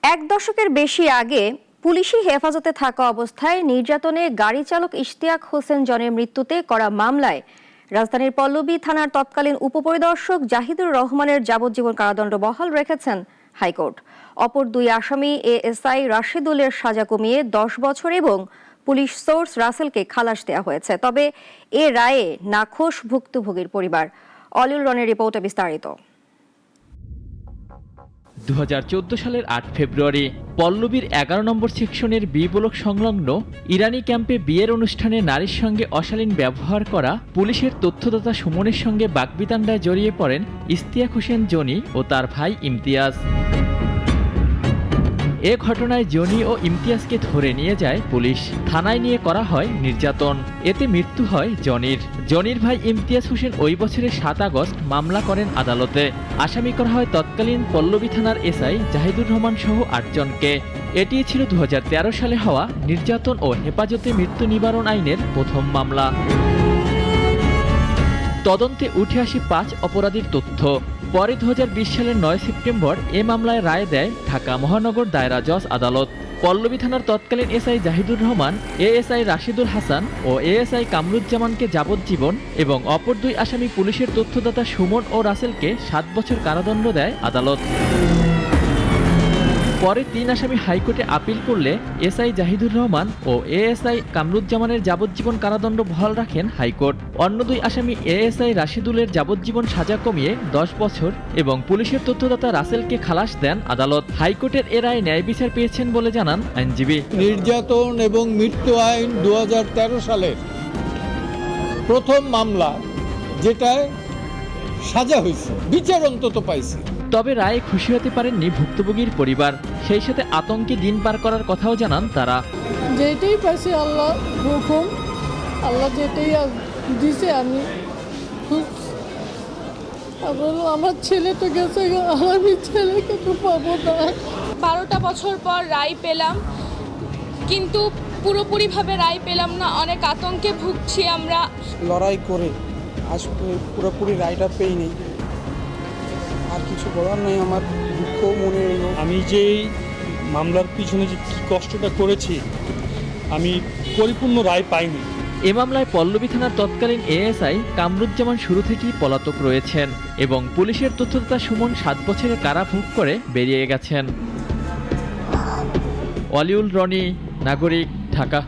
এক দশকের বেশি আগে পুলিশি হেফাজতে থাকা অবস্থায় নির্যাতনে গাড়ি চালক ইশতিয়াক হোসেন জনের মৃত্যুতে করা মামলায় রাজধানীর পল্লবী থানার তৎকালীন উপপরিদর্শক জাহিদুর রহমানের যাবজ্জীবন কারাদণ্ড বহাল রেখেছেন হাইকোর্ট। অপর দুই আসামি এএসআই রাশেদুলের সাজা কমিয়ে 10 বছর এবং পুলিশ সোর্স রাসেলকে খালাস দেওয়া হয়েছে। তবে এ রায়ে নাখোশ ভুক্তভোগীর পরিবার। অলিউল রনের রিপোর্টে বিস্তারিত। 2014 সালের 8 ফেব্রুয়ারি পল্লবীর 11 নম্বর সেকশনের বি ব্লক সংলগ্ন ইরানি ক্যাম্পে বিয়ের অনুষ্ঠানে নারীর সঙ্গে অশালীন ব্যবহার করা পুলিশের তথ্যদাতা সুমনের সঙ্গে বাকবিতণ্ডায় জড়িয়ে পড়েন ইশতিয়াক হোসেন জনি ও তার ভাই ইমতিয়াজ। এ ঘটনায় জনি ও ইমতিয়াজকে ধরে নিয়ে যায় পুলিশ। থানায় নিয়ে করা হয় নির্যাতন। এতে মৃত্যু হয় জনির ভাই ইমতিয়াজ হোসেন ওই বছরের 7 আগস্ট মামলা করেন আদালতে। আসামি করা হয় তৎকালীন পল্লবী থানার এসআই জাহিদুর রহমান সহ 8 জনকে। এটি ছিল 2013 সালে হওয়া নির্যাতন ও হেফাজতে মৃত্যু নিবারণ আইনের প্রথম মামলা। তদন্তে উঠে আসে 5 অপরাধীর তথ্য। পরে 2020 সালের 9 সেপ্টেম্বর এ মামলায় রায় দেয় ঢাকা মহানগর দায়রা জজ আদালত। পল্লবী থানার তৎকালীন এসআই জাহিদুর রহমান, এএসআই রাশিদুল হাসান ও এএসআই কামরুজ্জামানকে যাবজ্জীবন এবং অপর দুই আসামি পুলিশের তথ্যদাতা সুমন ও রাসেলকে 7 বছর কারাদণ্ড দেয় আদালত। পরে 3 আসামি হাইকোর্টে আপিল করলে এসআই জাহিদুর রহমান ও এএসআই কামরুজ্জামানের যাবজ্জীবন কারাদণ্ড বহাল রাখেন হাইকোর্ট। অন্য দুই আসামি এএসআই রাশিদুলের যাবজ্জীবন সাজা কমিয়ে 10 বছর এবং পুলিশের তথ্যদাতা রাসেলকে খালাস দেন আদালত। হাইকোর্টের এ রায়ে ন্যায় বিচার পেয়েছেন বলে জানান আইনজীবী। নির্যাতন এবং মৃত্যু আইন 2013 সালের প্রথম মামলা, যেটায় সাজা হয়েছে, বিচার অন্তত পাইছে। তবে রায়ে খুশি হতে পারেননি ভুক্তভোগীর পরিবার। সেই সাথে আতঙ্কে দিন পার করার কথাও জানান তারা। যেটাই পাইছি আল্লাহ হুকুম, আল্লাহ যেটাই দিছে আমি আমার ছেলে তো গেছে, আমি ছেলেকে তো পাবো না। 12টা বছর পর রায় পেলাম, কিন্তু পুরোপুরিভাবে রায় পেলাম না। অনেক আতঙ্কে ভুগছি আমরা। লড়াই করে আজ পুরোপুরি রায়টা পেইনি। আর কিছু বলার নেই, আমার দুঃখ মনে এলো। আমি যে মামলার পিছনে যে কী কষ্টটা করেছি, আমি পরিপূর্ণ রায় পাইনি। এ মামলায় পল্লবী থানার তৎকালীন এএসআই কামরুজ্জামান শুরু থেকেই পলাতক রয়েছেন এবং পুলিশের তথ্যদাতা সুমন 7 বছরের কারাভোগ করে বেরিয়ে গেছেন। অলিউল রনি, নাগরিক, ঢাকা।